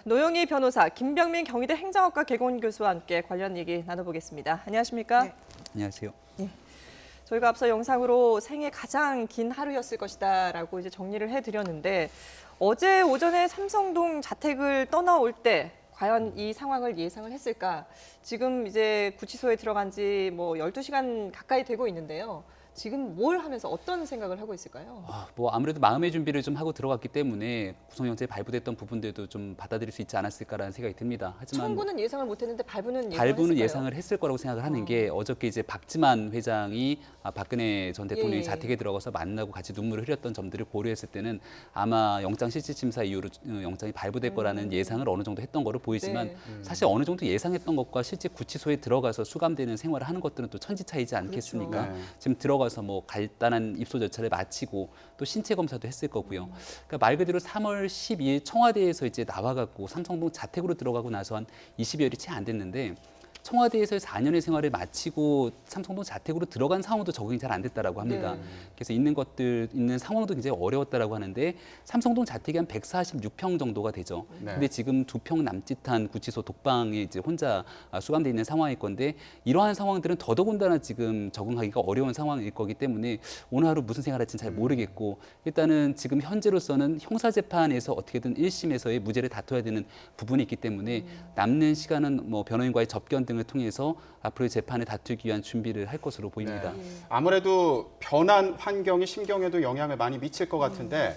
노영희 변호사, 김병민 경희대 행정학과 개공 교수와 함께 관련 얘기 나눠보겠습니다. 안녕하십니까? 네. 안녕하세요. 저희가 앞서 영상으로 생애 가장 긴 하루였을 것이다라고 이제 정리를 해드렸는데 어제 오전에 삼성동 자택을 떠나올 때 과연 이 상황을 예상을 했을까? 지금 이제 구치소에 들어간 지 뭐 12시간 가까이 되고 있는데요. 지금 뭘 하면서 어떤 생각을 하고 있을까요? 뭐 아무래도 마음의 준비를 좀 하고 들어갔기 때문에 구속영장에 발부됐던 부분들도 좀 받아들일 수 있지 않았을까라는 생각이 듭니다. 하지만 청구는 예상을 못했는데 발부는 예상을 했을 거라고 생각을 하는 게 어저께 이제 박지만 회장이 박근혜 전 대통령이 자택에 들어가서 만나고 같이 눈물을 흘렸던 점들을 고려했을 때는 아마 영장 실질심사 이후로 영장이 발부될 거라는 예상을 어느 정도 했던 거로 보이지만 사실 어느 정도 예상했던 것과 실제 구치소에 들어가서 수감되는 생활을 하는 것들은 또 천지 차이지 않겠습니까? 그렇죠. 지금 들어가서 뭐 간단한 입소 절차를 마치고 또 신체 검사도 했을 거고요. 그러니까 말 그대로 3월 12일 청와대에서 이제 나와갖고 삼성동 자택으로 들어가고 나서 한 20여일이 채 안 됐는데 청와대에서의 4년의 생활을 마치고 삼성동 자택으로 들어간 상황도 적응이 잘 안 됐다라고 합니다. 그래서 있는 상황도 굉장히 어려웠다라고 하는데 삼성동 자택이 한 146평 정도가 되죠. 근데 지금 2평 남짓한 구치소 독방에 이제 혼자 수감돼 있는 상황일 건데 이러한 상황들은 더더군다나 지금 적응하기가 어려운 상황일 거기 때문에 오늘 하루 무슨 생활할지는 잘 모르겠고 일단은 지금 현재로서는 형사재판에서 어떻게든 1심에서의 무죄를 다퉈야 되는 부분이 있기 때문에 남는 시간은 뭐 변호인과의 접견 등을 통해서 앞으로의 재판을 다투기 위한 준비를 할 것으로 보입니다. 아무래도 변한 환경이 심경에도 영향을 많이 미칠 것 같은데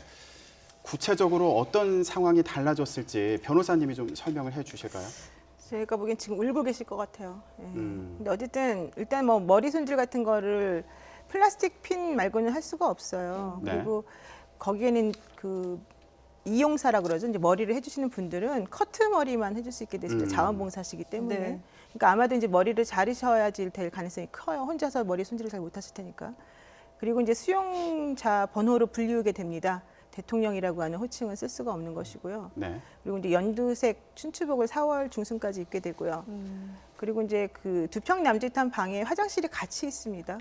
구체적으로 어떤 상황이 달라졌을지 변호사님이 좀 설명을 해 주실까요? 제가 보기엔 지금 울고 계실 것 같아요. 근데 어쨌든 일단 뭐 머리 손질 같은 거를 플라스틱 핀 말고는 할 수가 없어요. 그리고 거기에는 그 이용사라 그러죠. 이제 머리를 해주시는 분들은 커트 머리만 해줄 수 있게 됐습니다. 자원봉사시기 때문에. 그러니까 아마도 이제 머리를 자르셔야지 될 가능성이 커요. 혼자서 머리 손질을 잘 못하실 테니까. 그리고 이제 수용자 번호로 불리우게 됩니다. 대통령이라고 하는 호칭은 쓸 수가 없는 것이고요. 그리고 이제 연두색 춘추복을 4월 중순까지 입게 되고요. 그리고 이제 그 2평 남짓한 방에 화장실이 같이 있습니다.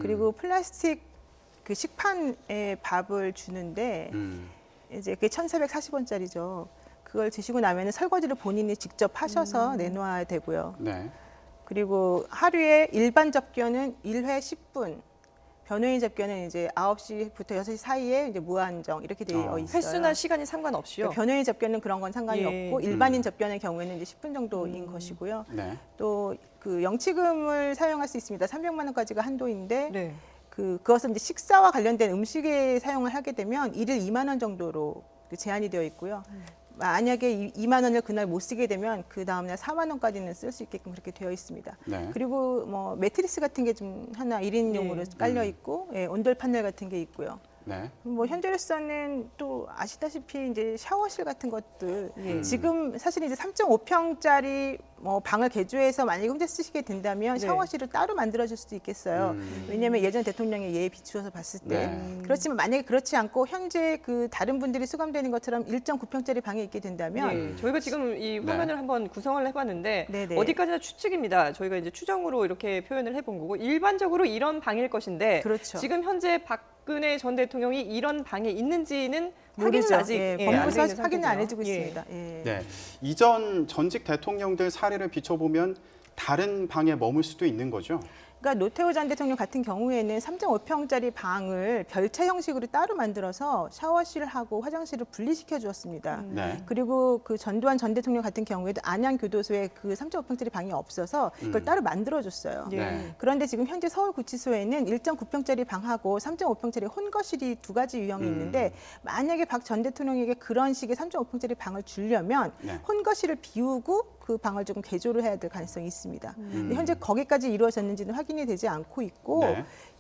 그리고 플라스틱 그 식판에 밥을 주는데 이제 그게 1,440원짜리죠. 그걸 드시고 나면은 설거지를 본인이 직접 하셔서 내놓아야 되고요. 그리고 하루에 일반 접견은 1회 10분, 변호인 접견은 이제 9시부터 6시 사이에 이제 무한정 이렇게 되어 있어요. 횟수나 시간이 상관없이요? 그러니까 변호인 접견은 그런 건 상관이 없고 일반인 접견의 경우에는 이제 10분 정도인 것이고요. 또 그 영치금을 사용할 수 있습니다. 300만 원까지가 한도인데 그것은 이제 식사와 관련된 음식에 사용을 하게 되면 일일 2만 원 정도로 제한이 되어 있고요. 만약에 2만 원을 그날 못 쓰게 되면 그 다음날 4만 원까지는 쓸 수 있게끔 그렇게 되어 있습니다. 그리고 뭐 매트리스 같은 게 좀 하나 1인용으로 깔려 있고 온돌 판넬 같은 게 있고요. 뭐 현재로서는 또 아시다시피 이제 샤워실 같은 것들 지금 사실 이제 3.5평짜리 뭐 방을 개조해서 만약에 혼자 쓰시게 된다면 샤워실을 따로 만들어줄 수도 있겠어요. 왜냐하면 예전 대통령의 예에 비추어서 봤을 때 그렇지만 만약에 그렇지 않고 현재 그 다른 분들이 수감되는 것처럼 1.9평짜리 방에 있게 된다면 저희가 지금 이 화면을 한번 구성을 해봤는데 어디까지나 추측입니다. 저희가 이제 추정으로 이렇게 표현을 해본 거고 일반적으로 이런 방일 것인데 지금 현재 박근혜 전 대통령이 이런 방에 있는지는 확인은 아직 법무부에서 확인을 안 해주고 있습니다. 이전 전직 대통령들 사례를 비춰보면 다른 방에 머물 수도 있는 거죠? 그러니까 노태우 전 대통령 같은 경우에는 3.5평짜리 방을 별채 형식으로 따로 만들어서 샤워실을 하고 화장실을 분리시켜 주었습니다. 그리고 그 전두환 전 대통령 같은 경우에도 안양교도소에 그 3.5평짜리 방이 없어서 그걸 따로 만들어줬어요. 그런데 지금 현재 서울구치소에는 1.9평짜리 방하고 3.5평짜리 혼거실이 두 가지 유형이 있는데 만약에 박 전 대통령에게 그런 식의 3.5평짜리 방을 주려면 혼거실을 비우고 그 방을 조금 개조를 해야 될 가능성이 있습니다. 근데 현재 거기까지 이루어졌는지는 확인이 되지 않고 있고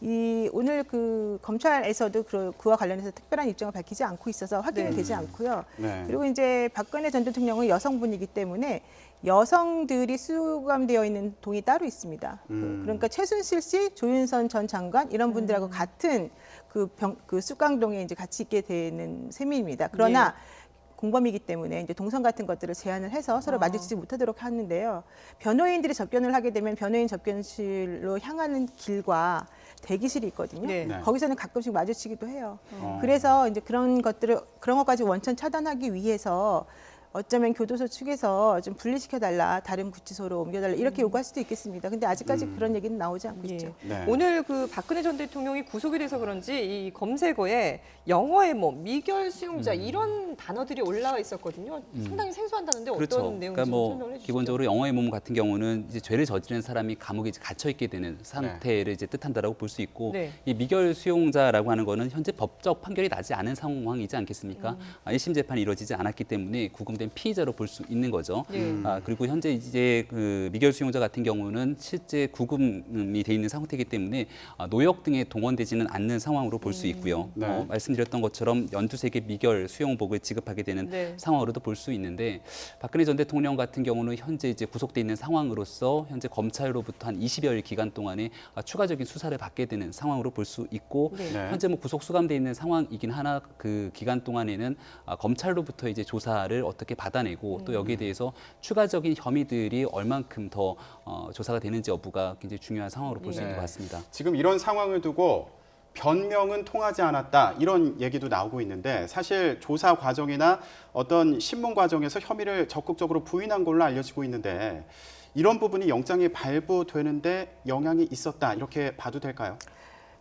이 오늘 그 검찰에서도 그와 관련해서 특별한 입장을 밝히지 않고 있어서 확인이 되지 않고요. 그리고 이제 박근혜 전 대통령은 여성분이기 때문에 여성들이 수감되어 있는 동이 따로 있습니다. 그러니까 최순실 씨, 조윤선 전 장관 이런 분들하고 같은 그 수감동에 이제 같이 있게 되는 셈입니다. 그러나 공범이기 때문에 이제 동선 같은 것들을 제한을 해서 서로 마주치지 못하도록 하는데요. 변호인들이 접견을 하게 되면 변호인 접견실로 향하는 길과 대기실이 있거든요. 거기서는 가끔씩 마주치기도 해요. 그래서 이제 그런 것까지 원천 차단하기 위해서 어쩌면 교도소 측에서 좀 분리시켜달라, 다른 구치소로 옮겨달라 이렇게 요구할 수도 있겠습니다. 근데 아직까지 그런 얘기는 나오지 않고 예. 있죠. 네. 오늘 그 박근혜 전 대통령이 구속이 돼서 그런지 이 검색어에 영어에 뭐 미결 수용자 이런 단어들이 올라와 있었거든요. 상당히 생소한다는데 어떤 그렇죠. 내용인지 그러니까 뭐 설명을 해주시죠. 기본적으로 영어의 몸 같은 경우는 이제 죄를 저지른 사람이 감옥에 이제 갇혀 있게 되는 상태를 이제 뜻한다라고 볼 수 있고 네. 이 미결 수용자라고 하는 거는 현재 법적 판결이 나지 않은 상황이지 않겠습니까? 1심 재판이 이루어지지 않았기 때문에 구금된 피의자로 볼 수 있는 거죠. 네. 그리고 현재 이제 그 미결 수용자 같은 경우는 실제 구금이 돼 있는 상태이기 때문에 노역 등에 동원되지는 않는 상황으로 볼 수 있고요. 네. 말씀드렸던 것처럼 연두색의 미결 수용복을 지급하게 되는 네. 상황으로도 볼 수 있는데 박근혜 전 대통령 같은 경우는 현재 이제 구속돼 있는 상황으로서 현재 검찰로부터 한 20여일 기간 동안에 추가적인 수사를 받게 되는 상황으로 볼 수 있고 네. 네. 현재 뭐 구속 수감돼 있는 상황이긴 하나 그 기간 동안에는 검찰로부터 이제 조사를 어떻게 받아내고 또 여기에 대해서 추가적인 혐의들이 얼만큼 더 조사가 되는지 여부가 굉장히 중요한 상황으로 볼 수 있는 것 같습니다. 지금 이런 상황을 두고 변명은 통하지 않았다 이런 얘기도 나오고 있는데 사실 조사 과정이나 어떤 신문 과정에서 혐의를 적극적으로 부인한 걸로 알려지고 있는데 이런 부분이 영장이 발부되는데 영향이 있었다 이렇게 봐도 될까요?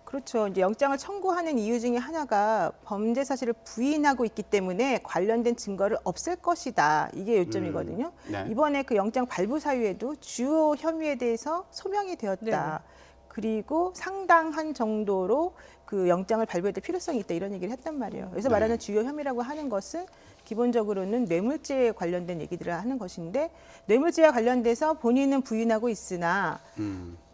그렇죠. 이제 영장을 청구하는 이유 중에 하나가 범죄 사실을 부인하고 있기 때문에 관련된 증거를 없앨 것이다. 이게 요점이거든요. 네. 이번에 그 영장 발부 사유에도 주요 혐의에 대해서 소명이 되었다. 그리고 상당한 정도로 그 영장을 발부해야 될 필요성이 있다. 이런 얘기를 했단 말이에요. 그래서 네. 말하는 주요 혐의라고 하는 것은 기본적으로는 뇌물죄에 관련된 얘기들을 하는 것인데 뇌물죄와 관련돼서 본인은 부인하고 있으나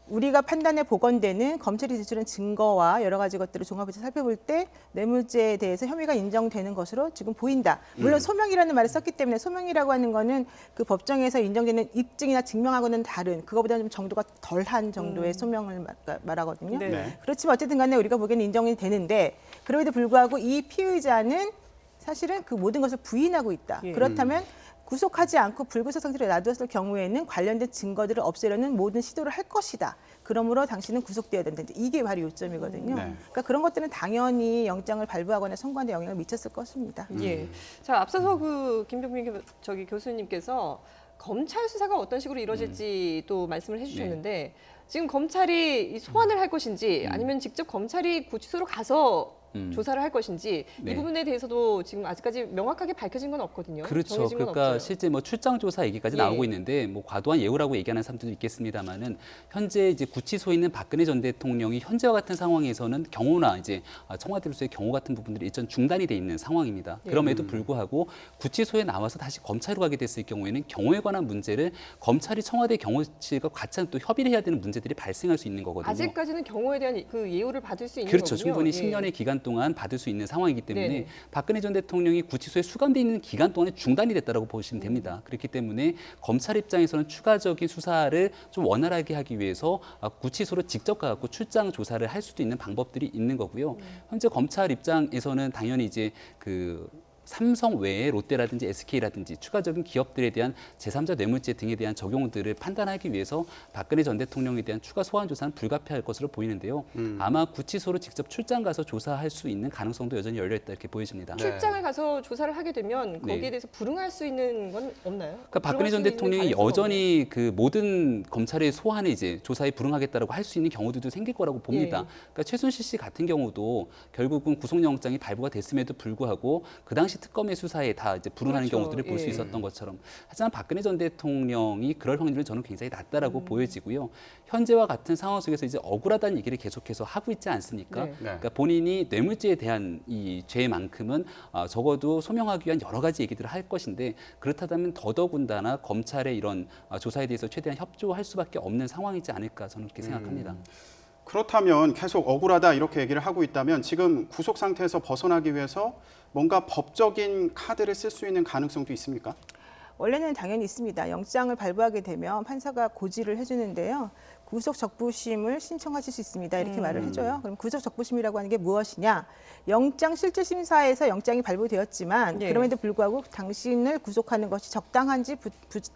우리가 판단에 복원되는 검찰이 제출한 증거와 여러 가지 것들을 종합해서 살펴볼 때 뇌물죄에 대해서 혐의가 인정되는 것으로 지금 보인다. 물론 소명이라는 말을 썼기 때문에 소명이라고 하는 거는 그 법정에서 인정되는 입증이나 증명하고는 다른 그거보다는 좀 정도가 덜한 정도의 소명을 말하거든요. 네. 네. 그렇지만 어쨌든 간에 우리가 보기에는 인정이 되는데 그럼에도 불구하고 이 피의자는 사실은 그 모든 것을 부인하고 있다. 예. 그렇다면 구속하지 않고 불구속 상태로 놔두었을 경우에는 관련된 증거들을 없애려는 모든 시도를 할 것이다. 그러므로 당신은 구속돼야 된다. 이게 바로 요점이거든요. 네. 그러니까 그런 것들은 당연히 영장을 발부하거나 청구하는 데 영향을 미쳤을 것입니다. 예. 자, 앞서서 그 김병민 교수님께서 검찰 수사가 어떤 식으로 이루어질지 또 말씀을 해주셨는데 지금 검찰이 이 소환을 할 것인지 아니면 직접 검찰이 구치소로 가서 조사를 할 것인지 네. 이 부분에 대해서도 지금 아직까지 명확하게 밝혀진 건 없거든요. 그렇죠. 정해진 건 그러니까 없죠. 실제 뭐 출장 조사 얘기까지 예. 나오고 있는데 뭐 과도한 예우라고 얘기하는 사람들도 있겠습니다만은 현재 이제 구치소에 있는 박근혜 전 대통령이 현재와 같은 상황에서는 경호나 이제 청와대로서의 경호 같은 부분들이 일전 중단이 돼 있는 상황입니다. 예. 그럼에도 불구하고 구치소에 나와서 다시 검찰로 가게 됐을 경우에는 경호에 관한 문제를 검찰이 청와대 경호실과 같이 또 협의를 해야 되는 문제들이 발생할 수 있는 거거든요. 아직까지는 경호에 대한 그 예우를 받을 수 있는 그렇죠. 거군요. 충분히 예. 10년의 기간 동안 받을 수 있는 상황이기 때문에 네네. 박근혜 전 대통령이 구치소에 수감돼 있는 기간 동안에 중단이 됐다고 보시면 됩니다. 그렇기 때문에 검찰 입장에서는 추가적인 수사를 좀 원활하게 하기 위해서 구치소로 직접 가고 출장 조사를 할 수도 있는 방법들이 있는 거고요. 현재 검찰 입장에서는 당연히 이제 그 삼성 외에 롯데라든지 SK라든지 추가적인 기업들에 대한 제3자 뇌물죄 등에 대한 적용들을 판단하기 위해서 박근혜 전 대통령에 대한 추가 소환 조사는 불가피할 것으로 보이는데요. 아마 구치소로 직접 출장 가서 조사할 수 있는 가능성도 여전히 열려있다 이렇게 보여집니다. 네. 출장을 가서 조사를 하게 되면 거기에 네. 대해서 불응할 수 있는 건 없나요? 그러니까 박근혜 전 불응할 수 있는 대통령이 가능성은 여전히 그 모든 검찰의 소환에 이제 조사에 불응하겠다라고 할 수 있는 경우들도 생길 거라고 봅니다. 예. 그러니까 최순실 씨 같은 경우도 결국은 구속영장이 발부가 됐음에도 불구하고 그 당시 특검의 수사에 다 이제 불응하는 그렇죠. 경우들을 볼 수 예. 있었던 것처럼 하지만 박근혜 전 대통령이 그럴 확률은 저는 굉장히 낮다라고 보여지고요. 현재와 같은 상황 속에서 이제 억울하다는 얘기를 계속해서 하고 있지 않습니까? 네. 그러니까 본인이 뇌물죄에 대한 이 죄만큼은 적어도 소명하기 위한 여러 가지 얘기들을 할 것인데 그렇다면 더더군다나 검찰의 이런 조사에 대해서 최대한 협조할 수밖에 없는 상황이지 않을까 저는 그렇게 생각합니다. 그렇다면 계속 억울하다 이렇게 얘기를 하고 있다면 지금 구속 상태에서 벗어나기 위해서 뭔가 법적인 카드를 쓸 수 있는 가능성도 있습니까? 원래는 당연히 있습니다. 영장을 발부하게 되면 판사가 고지를 해주는데요. 구속 적부심을 신청하실 수 있습니다. 이렇게 말을 해줘요. 그럼 구속 적부심이라고 하는 게 무엇이냐? 영장 실질 심사에서 영장이 발부되었지만 예. 그럼에도 불구하고 당신을 구속하는 것이 적당한지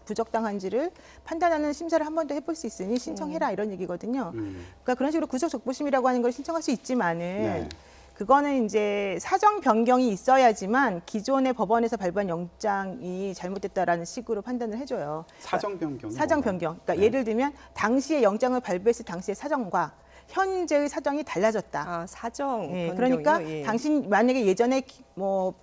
부적당한지를 판단하는 심사를 한 번 더 해볼 수 있으니 신청해라 이런 얘기거든요. 그러니까 그런 식으로 구속 적부심이라고 하는 걸 신청할 수 있지만은 네. 그거는 이제 사정 변경이 있어야지만 기존의 법원에서 발부한 영장이 잘못됐다라는 식으로 판단을 해줘요. 사정 변경. 사정 변경. 그러니까 네. 예를 들면 당시에 영장을 발부했을 당시의 사정과 현재의 사정이 달라졌다. 아, 사정 예, 변경이요? 그러니까 예. 당신 만약에 예전에 뭐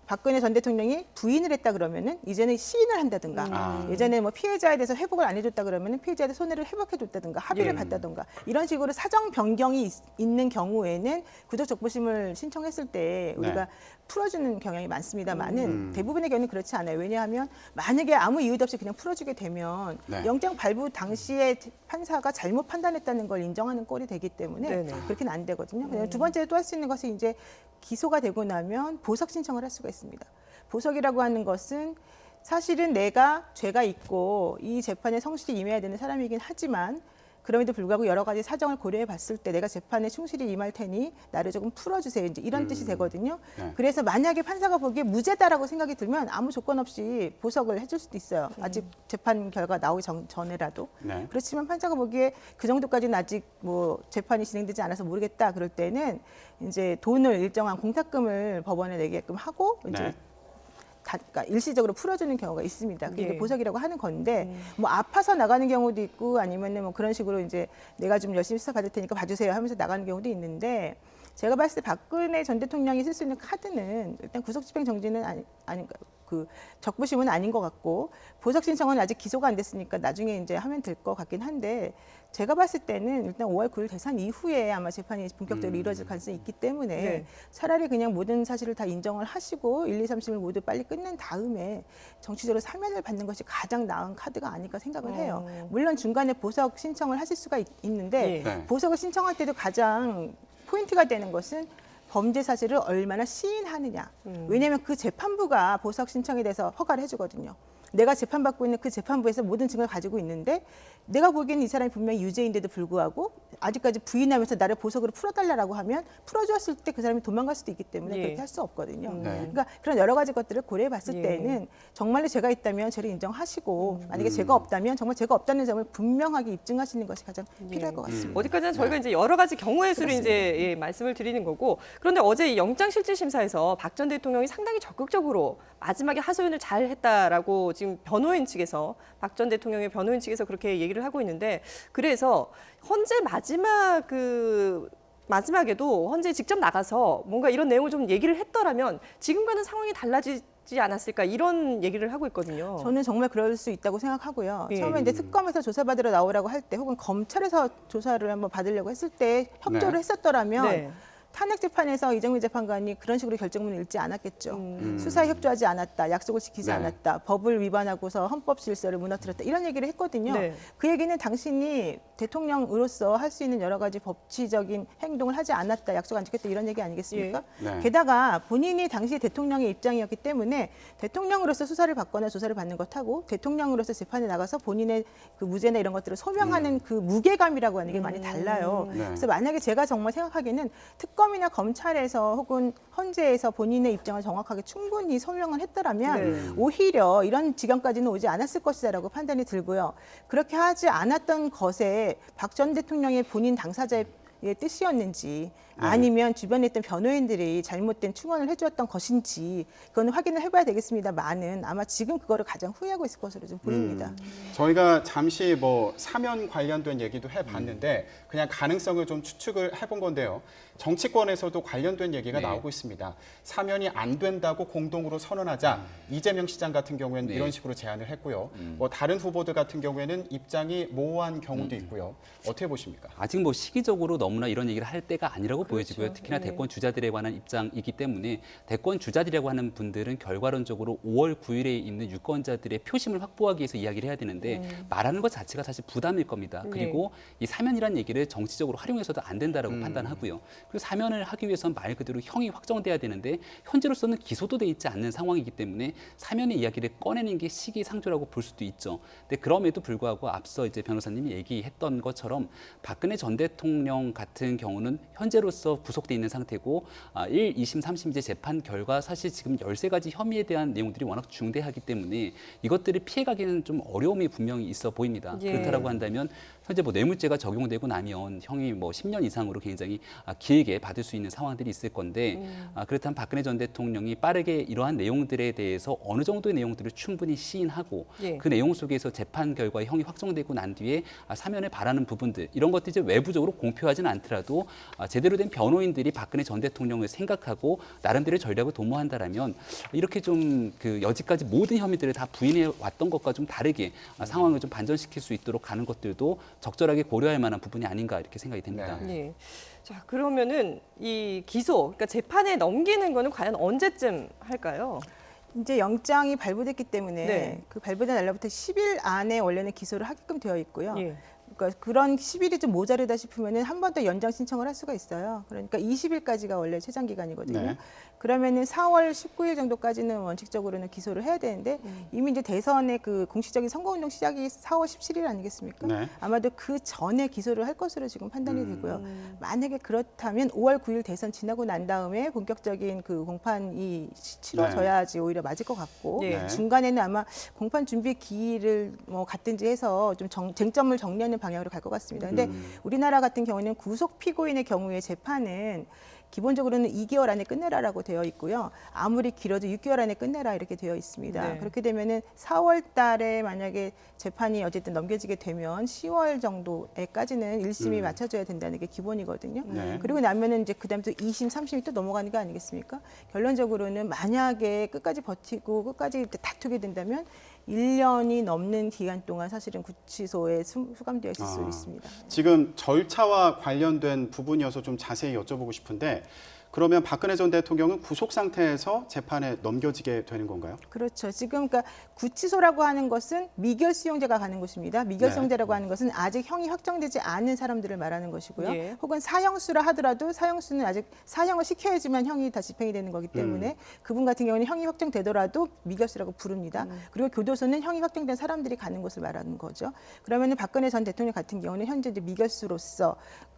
박근혜 전 대통령이 부인을 했다 그러면은 이제는 시인을 한다든가 아. 예전에 뭐 피해자에 대해서 회복을 안 해줬다 그러면은 피해자의 손해를 회복해 줬다든가 합의를 예. 받다든가 이런 식으로 사정 변경이 있는 경우에는 구속 적부심을 신청했을 때 우리가 네. 풀어주는 경향이 많습니다만은 음. 대부분의 경우는 그렇지 않아요. 왜냐하면 만약에 아무 이유도 없이 그냥 풀어주게 되면 네. 영장 발부 당시에 판사가 잘못 판단했다는 걸 인정하는 꼴이 되기 때문에 네네. 그렇게는 안 되거든요. 두 번째로 또 할 수 있는 것은 이제 기소가 되고 나면 보석 신청을 할 수가 있습니다. 보석이라고 하는 것은 사실은 내가 죄가 있고 이 재판에 성실히 임해야 되는 사람이긴 하지만 그럼에도 불구하고 여러 가지 사정을 고려해 봤을 때 내가 재판에 충실히 임할 테니 나를 조금 풀어주세요. 이제 이런 뜻이 되거든요. 네. 그래서 만약에 판사가 보기에 무죄다라고 생각이 들면 아무 조건 없이 보석을 해줄 수도 있어요. 아직 재판 결과 나오기 전에라도. 네. 그렇지만 판사가 보기에 그 정도까지는 아직 뭐 재판이 진행되지 않아서 모르겠다. 그럴 때는 이제 돈을 일정한 공탁금을 법원에 내게끔 하고 이제 네. 그러니까 일시적으로 풀어주는 경우가 있습니다. 그게 이제 예. 보석이라고 하는 건데 뭐 아파서 나가는 경우도 있고 아니면은 뭐 그런 식으로 이제 내가 좀 열심히 수사 받을 테니까 봐주세요 하면서 나가는 경우도 있는데 제가 봤을 때 박근혜 전 대통령이 쓸 수 있는 카드는 일단 구속집행 정지는 아닌가 그 적부심은 아닌 것 같고 보석 신청은 아직 기소가 안 됐으니까 나중에 이제 하면 될 것 같긴 한데 제가 봤을 때는 일단 5월 9일 대선 이후에 아마 재판이 본격적으로 이루어질 가능성이 있기 때문에 네. 차라리 그냥 모든 사실을 다 인정을 하시고 1, 2, 3심을 모두 빨리 끝낸 다음에 정치적으로 사면을 받는 것이 가장 나은 카드가 아닐까 생각을 해요. 물론 중간에 보석 신청을 하실 수가 있는데 예. 네. 보석을 신청할 때도 가장 포인트가 되는 것은 범죄 사실을 얼마나 시인하느냐. 왜냐하면 그 재판부가 보석 신청에 대해서 허가를 해주거든요. 내가 재판받고 있는 그 재판부에서 모든 증거를 가지고 있는데 내가 보기에는 이 사람이 분명히 유죄인데도 불구하고 아직까지 부인하면서 나를 보석으로 풀어달라고 하면 풀어주었을 때 그 사람이 도망갈 수도 있기 때문에 예. 그렇게 할 수 없거든요. 네. 그러니까 그런 여러 가지 것들을 고려해 봤을 예. 때는 정말로 죄가 있다면 죄를 인정하시고 만약에 죄가 없다면 정말 죄가 없다는 점을 분명하게 입증하시는 것이 가장 필요할 것 같습니다. 어디까지나 저희가 이제 여러 가지 경우의 수를 이제 예, 말씀을 드리는 거고 그런데 어제 이 영장실질심사에서 박 전 대통령이 상당히 적극적으로 마지막에 하소연을 잘 했다라고 지금 변호인 측에서 박 전 대통령의 변호인 측에서 그렇게 얘기를 하고 있는데 그래서 헌재 마지막에도 헌재 직접 나가서 뭔가 이런 내용을 좀 얘기를 했더라면 지금과는 상황이 달라지지 않았을까 이런 얘기를 하고 있거든요. 저는 정말 그럴 수 있다고 생각하고요. 예. 처음에 이제 특검에서 조사받으러 나오라고 할 때 혹은 검찰에서 조사를 한번 받으려고 했을 때 협조를 네. 했었더라면 네. 탄핵 재판에서 이정미 재판관이 그런 식으로 결정문을 읽지 않았겠죠. 수사에 협조하지 않았다, 약속을 지키지 네. 않았다, 법을 위반하고서 헌법 질서를 무너뜨렸다 이런 얘기를 했거든요. 네. 그 얘기는 당신이 대통령으로서 할 수 있는 여러 가지 법치적인 행동을 하지 않았다, 약속 안 지켰다 이런 얘기 아니겠습니까? 네. 게다가 본인이 당시 대통령의 입장이었기 때문에 대통령으로서 수사를 받거나 조사를 받는 것하고 대통령으로서 재판에 나가서 본인의 그 무죄나 이런 것들을 소명하는 그 무게감이라고 하는 게 많이 달라요. 네. 그래서 만약에 제가 정말 생각하기에는 특검이나 검찰에서 혹은 헌재에서 본인의 입장을 정확하게 충분히 설명을 했더라면 네. 오히려 이런 지경까지는 오지 않았을 것이다라고 판단이 들고요. 그렇게 하지 않았던 것에 박 전 대통령의 본인 당사자의 뜻이었는지 아니면 주변에 있던 변호인들이 잘못된 충원을 해주었던 것인지 그건 확인을 해봐야 되겠습니다만은 아마 지금 그거를 가장 후회하고 있을 것으로 좀 보입니다. 저희가 잠시 뭐 사면 관련된 얘기도 해봤는데 그냥 가능성을 좀 추측을 해본 건데요. 정치권에서도 관련된 얘기가 네. 나오고 있습니다. 사면이 안 된다고 공동으로 선언하자 이재명 시장 같은 경우에는 네. 이런 식으로 제안을 했고요. 뭐 다른 후보들 같은 경우에는 입장이 모호한 경우도 있고요. 어떻게 보십니까? 아직 뭐 시기적으로 너무나 이런 얘기를 할 때가 아니라고 보여지고요. 특히나 네. 대권 주자들에 관한 입장이기 때문에 대권 주자들이라고 하는 분들은 결과론적으로 5월 9일에 있는 유권자들의 표심을 확보하기 위해서 이야기를 해야 되는데 말하는 것 자체가 사실 부담일 겁니다. 그리고 이 사면이라는 얘기를 정치적으로 활용해서도 안 된다라고 판단하고요. 그리고 사면을 하기 위해서는 말 그대로 형이 확정돼야 되는데 현재로서는 기소도 돼 있지 않는 상황이기 때문에 사면의 이야기를 꺼내는 게 시기상조라고 볼 수도 있죠. 근데 그럼에도 불구하고 앞서 이제 변호사님이 얘기했던 것처럼 박근혜 전 대통령 같은 경우는 현재로서 구속돼 있는 상태고 1, 2심, 3심 이제 재판 결과 사실 지금 13가지 혐의에 대한 내용들이 워낙 중대하기 때문에 이것들을 피해가기는 좀 어려움이 분명히 있어 보입니다. 예. 그렇다라고 한다면 현재 뭐 뇌물죄가 적용되고 나면 형이 뭐 10년 이상으로 굉장히 길게 받을 수 있는 상황들이 있을 건데 그렇다면 박근혜 전 대통령이 빠르게 이러한 내용들에 대해서 어느 정도의 내용들을 충분히 시인하고 예. 그 내용 속에서 재판 결과에 형이 확정되고 난 뒤에 사면을 바라는 부분들 이런 것들이 이제 외부적으로 공표하지는 않더라도 제대로 된 변호인들이 박근혜 전 대통령을 생각하고 나름대로 전략을 도모한다라면 이렇게 좀 그 여지까지 모든 혐의들을 다 부인해 왔던 것과 좀 다르게 상황을 좀 반전시킬 수 있도록 가는 것들도 적절하게 고려할 만한 부분이 아닌가 이렇게 생각이 됩니다. 예. 자, 그러면은 이 기소, 그러니까 재판에 넘기는 거는 과연 언제쯤 할까요? 이제 영장이 발부됐기 때문에 네. 그 발부된 날로부터 10일 안에 원래는 기소를 하게끔 되어 있고요. 예. 그러니까 그런 10일이 좀 모자르다 싶으면은 한 번 더 연장 신청을 할 수가 있어요. 그러니까 20일까지가 원래 최장 기간이거든요. 네. 그러면은 4월 19일 정도까지는 원칙적으로는 기소를 해야 되는데 이미 이제 대선의 그 공식적인 선거운동 시작이 4월 17일 아니겠습니까? 네. 아마도 그 전에 기소를 할 것으로 지금 판단이 되고요. 만약에 그렇다면 5월 9일 대선 지나고 난 다음에 본격적인 그 공판이 치러져야지 오히려 맞을 것 같고 네. 중간에는 아마 공판 준비 기일을 뭐 갖든지 해서 좀 쟁점을 정리하는 방향으로 갈 것 같습니다. 근데 우리나라 같은 경우는 구속 피고인의 경우에 재판은 기본적으로는 2개월 안에 끝내라라고 되어 있고요. 아무리 길어도 6개월 안에 끝내라 이렇게 되어 있습니다. 네. 그렇게 되면은 4월 달에 만약에 재판이 어쨌든 넘겨지게 되면 10월 정도에까지는 1심이 맞춰져야 된다는 게 기본이거든요. 네. 그리고 나면은 이제 그다음부터 2심, 3심이 또 넘어가는 거 아니겠습니까? 결론적으로는 만약에 끝까지 버티고 끝까지 다투게 된다면 1년이 넘는 기간 동안 사실은 구치소에 수감되어 있을 수 있습니다. 지금 절차와 관련된 부분이어서 좀 자세히 여쭤보고 싶은데 그러면 박근혜 전 대통령은 구속 상태에서 재판에 넘겨지게 되는 건가요? 그렇죠. 지금 그러니까 구치소라고 하는 것은 미결 수용자가 가는 곳입니다. 미결 네. 수용자라고 하는 것은 아직 형이 확정되지 않은 사람들을 말하는 것이고요. 예. 혹은 사형수라 하더라도 사형수는 아직 사형을 시켜야지만 형이 다 집행이 되는 거기 때문에 그분 같은 경우는 형이 확정되더라도 미결수라고 부릅니다. 그리고 교도소는 형이 확정된 사람들이 가는 곳을 말하는 거죠. 그러면은 박근혜 전 대통령 같은 경우는 현재 이제 미결수로서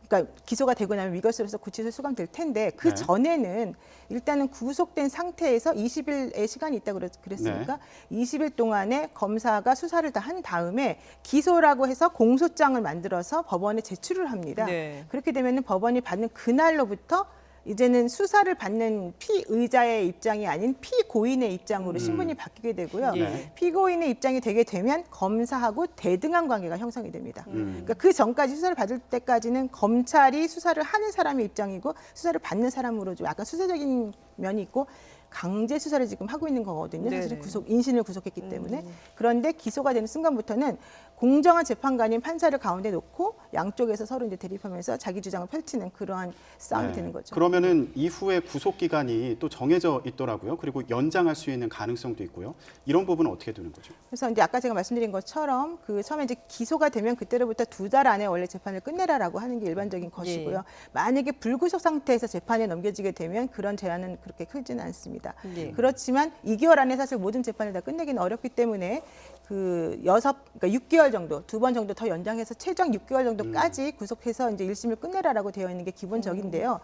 그러니까 기소가 되고 나면 미결수로서 구치소에 수감될 텐데 그 네. 전에는 일단은 구속된 상태에서 20일의 시간이 있다고 그랬으니까 20일 동안에 검사가 수사를 다 한 다음에 기소라고 해서 공소장을 만들어서 법원에 제출을 합니다. 네. 그렇게 되면은 법원이 받는 그날로부터 이제는 수사를 받는 피의자의 입장이 아닌 피고인의 입장으로 신분이 바뀌게 되고요. 예. 피고인의 입장이 되게 되면 검사하고 대등한 관계가 형성이 됩니다. 그러니까 그 전까지 수사를 받을 때까지는 검찰이 수사를 하는 사람의 입장이고 수사를 받는 사람으로 좀 약간 수사적인 면이 있고 강제 수사를 지금 하고 있는 거거든요. 사실 네네. 인신을 구속했기 때문에. 그런데 기소가 되는 순간부터는 공정한 재판관인 판사를 가운데 놓고 양쪽에서 서로 이제 대립하면서 자기 주장을 펼치는 그러한 싸움이 네. 되는 거죠. 그러면은 이후에 구속 기간이 또 정해져 있더라고요. 그리고 연장할 수 있는 가능성도 있고요. 이런 부분은 어떻게 되는 거죠? 그래서 이제 아까 제가 말씀드린 것처럼 그 처음에 이제 기소가 되면 그때로부터 2달 안에 원래 재판을 끝내라라고 하는 게 일반적인 것이고요. 만약에 불구속 상태에서 재판에 넘겨지게 되면 그런 제한은 그렇게 크지는 않습니다. 예. 그렇지만 2개월 안에 사실 모든 재판을 다 끝내기는 어렵기 때문에 그러니까 6개월 정도, 2번 정도 더 연장해서 최종 6개월 정도까지 구속해서 이제 1심을 끝내라라고 되어 있는 게 기본적인데요.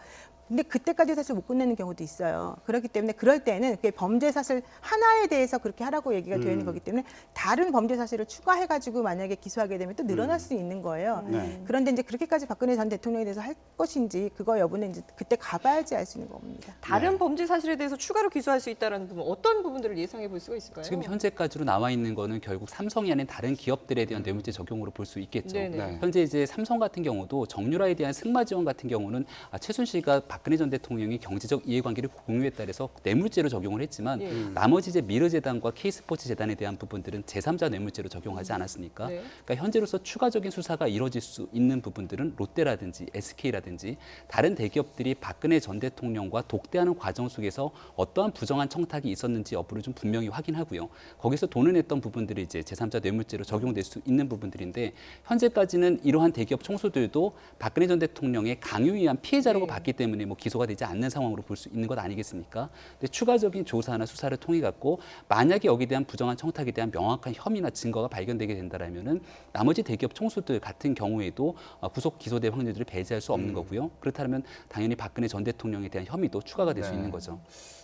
근데 그때까지 사실 못 끝내는 경우도 있어요. 그렇기 때문에 그럴 때는 그게 범죄 사실 하나에 대해서 그렇게 하라고 얘기가 되어 있는 거기 때문에 다른 범죄 사실을 추가해가지고 만약에 기소하게 되면 또 늘어날 수 있는 거예요. 네. 그런데 이제 그렇게까지 박근혜 전 대통령에 대해서 할 것인지 그거 여부는 이제 그때 가봐야지 알 수 있는 겁니다. 다른 범죄 사실에 대해서 추가로 기소할 수 있다는 부분 어떤 부분들을 예상해 볼 수가 있을까요? 지금 현재까지로 나와 있는 거는 결국 삼성이 아닌 다른 기업들에 대한 뇌물죄 적용으로 볼 수 있겠죠. 네네. 네. 현재 이제 삼성 같은 경우도 정유라에 대한 승마 지원 같은 경우는 최순실과 박근혜 전 대통령이 경제적 이해관계를 공유했다 해서 뇌물죄로 적용을 했지만 예. 나머지 이제 미르재단과 K스포츠 재단에 대한 부분들은 제3자 뇌물죄로 적용하지 않았습니까? 네. 그러니까 현재로서 추가적인 수사가 이루어질 수 있는 부분들은 롯데라든지 SK라든지 다른 대기업들이 박근혜 전 대통령과 독대하는 과정 속에서 어떠한 부정한 청탁이 있었는지 여부를 좀 분명히 확인하고요. 거기서 돈을 냈던 부분들이 이제 제3자 뇌물죄로 적용될 수 있는 부분들인데 현재까지는 이러한 대기업 총수들도 박근혜 전 대통령의 강요에 의한 피해자라고 봤기 때문에 뭐 기소가 되지 않는 상황으로 볼 수 있는 것 아니겠습니까? 근데 추가적인 조사나 수사를 통해 갖고 만약에 여기에 대한 부정한 청탁에 대한 명확한 혐의나 증거가 발견되게 된다라면은 나머지 대기업 총수들 같은 경우에도 구속 기소될 확률들을 배제할 수 없는 거고요. 그렇다면 당연히 박근혜 전 대통령에 대한 혐의도 추가가 될 수 있는 거죠.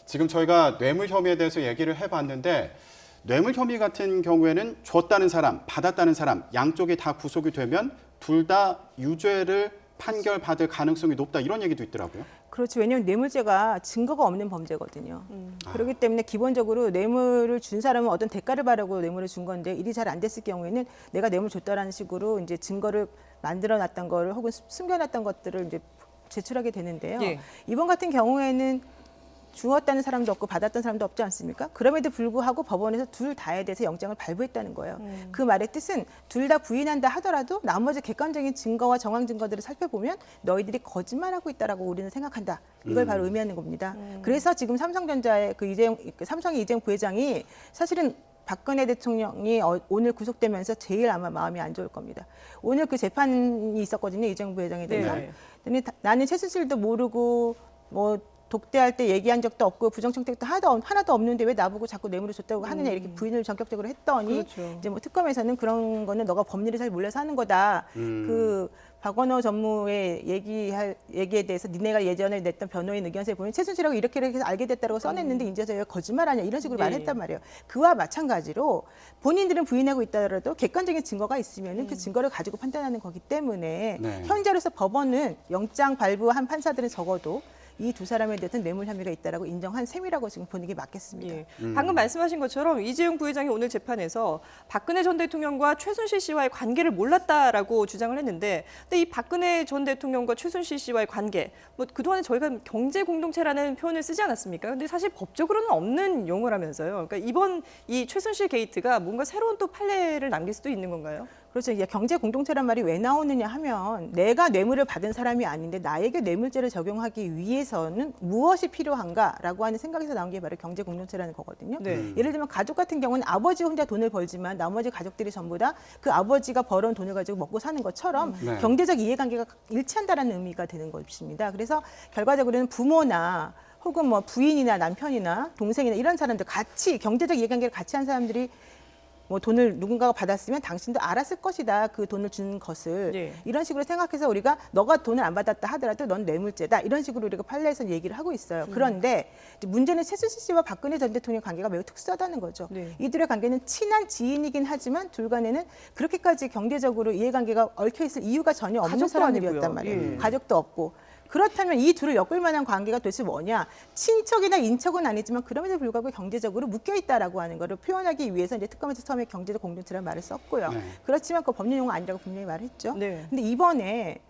지금 저희가 뇌물 혐의에 대해서 얘기를 해봤는데 뇌물 혐의 같은 경우에는 줬다는 사람, 받았다는 사람 양쪽이 다 구속이 되면 둘 다 유죄를 판결받을 가능성이 높다 이런 얘기도 있더라고요. 그렇죠. 왜냐하면 뇌물죄가 증거가 없는 범죄거든요. 그렇기 때문에 기본적으로 뇌물을 준 사람은 어떤 대가를 바라고 뇌물을 준 건데 일이 잘 안 됐을 경우에는 내가 뇌물 줬다라는 식으로 이제 증거를 만들어놨던 거를 혹은 숨겨놨던 것들을 이제 제출하게 되는데요. 예. 이번 같은 경우에는 주었다는 사람도 없고 받았던 사람도 없지 않습니까? 그럼에도 불구하고 법원에서 둘 다에 대해서 영장을 발부했다는 거예요. 그 말의 뜻은 둘 다 부인한다 하더라도 나머지 객관적인 증거와 정황 증거들을 살펴보면 너희들이 거짓말하고 있다라고 우리는 생각한다. 이걸 바로 의미하는 겁니다. 그래서 지금 삼성전자의 삼성의 이재용 부회장이 사실은 박근혜 대통령이 오늘 구속되면서 제일 아마 마음이 안 좋을 겁니다. 오늘 그 재판이 있었거든요. 이재용 부회장에 대해서. 네. 근데 나는 최순실도 모르고 뭐 독대할 때 얘기한 적도 없고 부정청탁도 하나도 없는데 왜 나보고 자꾸 뇌물을 줬다고 하느냐 이렇게 부인을 전격적으로 했더니 그렇죠. 이제 뭐 특검에서는 그런 거는 너가 법리를 잘 몰라서 하는 거다. 그 박원호 전무의 얘기에 대해서 니네가 예전에 냈던 변호인 의견서에 보면 최순실하고 이렇게 해서 알게 됐다고 써냈는데 이제서 왜 거짓말하냐 이런 식으로 네. 말했단 말이에요. 그와 마찬가지로 본인들은 부인하고 있다더라도 객관적인 증거가 있으면은 그 증거를 가지고 판단하는 거기 때문에 네. 현재로서 법원은 영장 발부한 판사들은 적어도 이 두 사람에 대해서는 뇌물 혐의가 있다라고 인정한 셈이라고 지금 보는 게 맞겠습니다. 예. 방금 말씀하신 것처럼 이재용 부회장이 오늘 재판에서 박근혜 전 대통령과 최순실 씨와의 관계를 몰랐다라고 주장을 했는데, 근데 이 박근혜 전 대통령과 최순실 씨와의 관계, 뭐 그동안에 저희가 경제 공동체라는 표현을 쓰지 않았습니까? 근데 사실 법적으로는 없는 용어라면서요. 그러니까 이번 이 최순실 게이트가 뭔가 새로운 또 판례를 남길 수도 있는 건가요? 그렇죠. 이제 경제 공동체란 말이 왜 나오느냐 하면 내가 뇌물을 받은 사람이 아닌데 나에게 뇌물죄를 적용하기 위해서는 무엇이 필요한가라고 하는 생각에서 나온 게 바로 경제 공동체라는 거거든요. 네. 예를 들면 가족 같은 경우는 아버지가 혼자 돈을 벌지만 나머지 가족들이 전부 다 그 아버지가 벌어온 돈을 가지고 먹고 사는 것처럼 네. 경제적 이해관계가 일치한다라는 의미가 되는 것입니다. 그래서 결과적으로는 부모나 혹은 뭐 부인이나 남편이나 동생이나 이런 사람들 같이 경제적 이해관계를 같이 한 사람들이 뭐 돈을 누군가가 받았으면 당신도 알았을 것이다. 그 돈을 준 것을. 예. 이런 식으로 생각해서 우리가 너가 돈을 안 받았다 하더라도 넌 뇌물죄다. 이런 식으로 우리가 판례에서 얘기를 하고 있어요. 그런데 이제 문제는 최순실 씨와 박근혜 전 대통령 관계가 매우 특수하다는 거죠. 네. 이들의 관계는 친한 지인이긴 하지만 둘 간에는 그렇게까지 경제적으로 이해관계가 얽혀있을 이유가 전혀 없는 가족도 사람들이었단 아니고요. 말이에요. 예. 가족도 없고. 그렇다면 이 둘을 엮을 만한 관계가 도대체 뭐냐? 친척이나 인척은 아니지만 그럼에도 불구하고 경제적으로 묶여 있다라고 하는 것을 표현하기 위해서 이제 특검에서 처음에 경제적 공동체라는 말을 썼고요. 네. 그렇지만 그 법률 용어 아니라고 분명히 말했죠. 네. 근데 이번에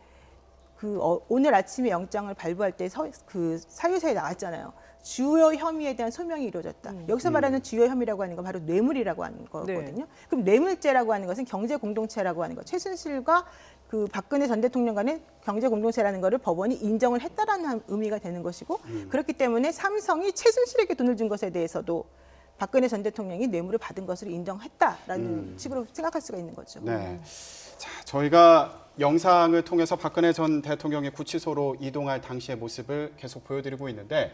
오늘 아침에 영장을 발부할 때 그 사유서에 나왔잖아요. 주요 혐의에 대한 소명이 이루어졌다. 여기서 말하는 주요 혐의라고 하는 건 바로 뇌물이라고 하는 거거든요. 그럼 뇌물죄라고 하는 것은 경제 공동체라고 하는 것. 최순실과 그 박근혜 전 대통령 간의 경제 공동체라는 것을 법원이 인정을 했다라는 의미가 되는 것이고 그렇기 때문에 삼성이 최순실에게 돈을 준 것에 대해서도 박근혜 전 대통령이 뇌물을 받은 것을 인정했다라는 식으로 생각할 수가 있는 거죠. 네. 자, 저희가 영상을 통해서 박근혜 전 대통령이 구치소로 이동할 당시의 모습을 계속 보여드리고 있는데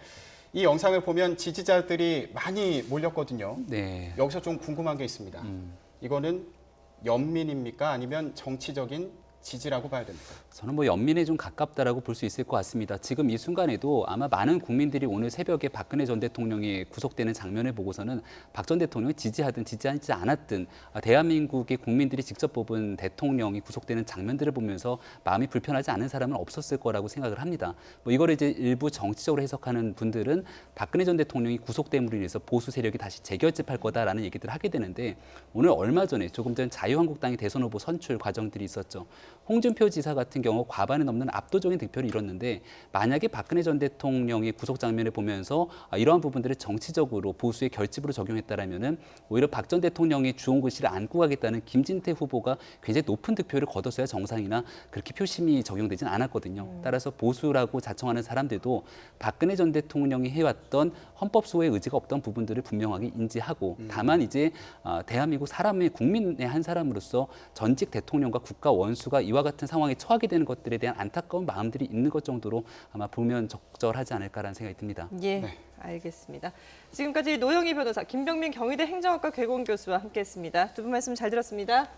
이 영상을 보면 지지자들이 많이 몰렸거든요. 네. 여기서 좀 궁금한 게 있습니다. 이거는 연민입니까? 아니면 정치적인 지지라고 봐야 됩니까? 저는 뭐 연민에 좀 가깝다라고 볼 수 있을 것 같습니다. 지금 이 순간에도 아마 많은 국민들이 오늘 새벽에 박근혜 전 대통령이 구속되는 장면을 보고서는 박 전 대통령이 지지하든 지지하지 않았든 대한민국의 국민들이 직접 뽑은 대통령이 구속되는 장면들을 보면서 마음이 불편하지 않은 사람은 없었을 거라고 생각을 합니다. 뭐 이걸 이제 일부 정치적으로 해석하는 분들은 박근혜 전 대통령이 구속됨으로 인해서 보수 세력이 다시 재결집할 거다라는 얘기들을 하게 되는데 오늘 얼마 전에 조금 전 자유한국당의 대선 후보 선출 과정들이 있었죠. 홍준표 지사 같은 경우 과반을 넘는 압도적인 득표를 이뤘는데 만약에 박근혜 전 대통령의 구속 장면을 보면서 이러한 부분들을 정치적으로 보수의 결집으로 적용했다라면은 오히려 박 전 대통령이 주홍 글씨를 안고 가겠다는 김진태 후보가 굉장히 높은 득표를 거뒀어야 정상이나 그렇게 표심이 적용되진 않았거든요. 따라서 보수라고 자청하는 사람들도 박근혜 전 대통령이 해왔던 헌법소의 의지가 없던 부분들을 분명하게 인지하고 다만 이제 대한민국 사람의 국민의 한 사람으로서 전직 대통령과 국가 원수가 피해자가 이와 같은 상황에 처하게 되는 것들에 대한 안타까운 마음들이 있는 것 정도로 아마 보면 적절하지 않을까라는 생각이 듭니다. 예, 네. 알겠습니다. 지금까지 노영희 변호사, 김병민 경희대 행정학과 개공 교수와 함께했습니다. 두 분 말씀 잘 들었습니다.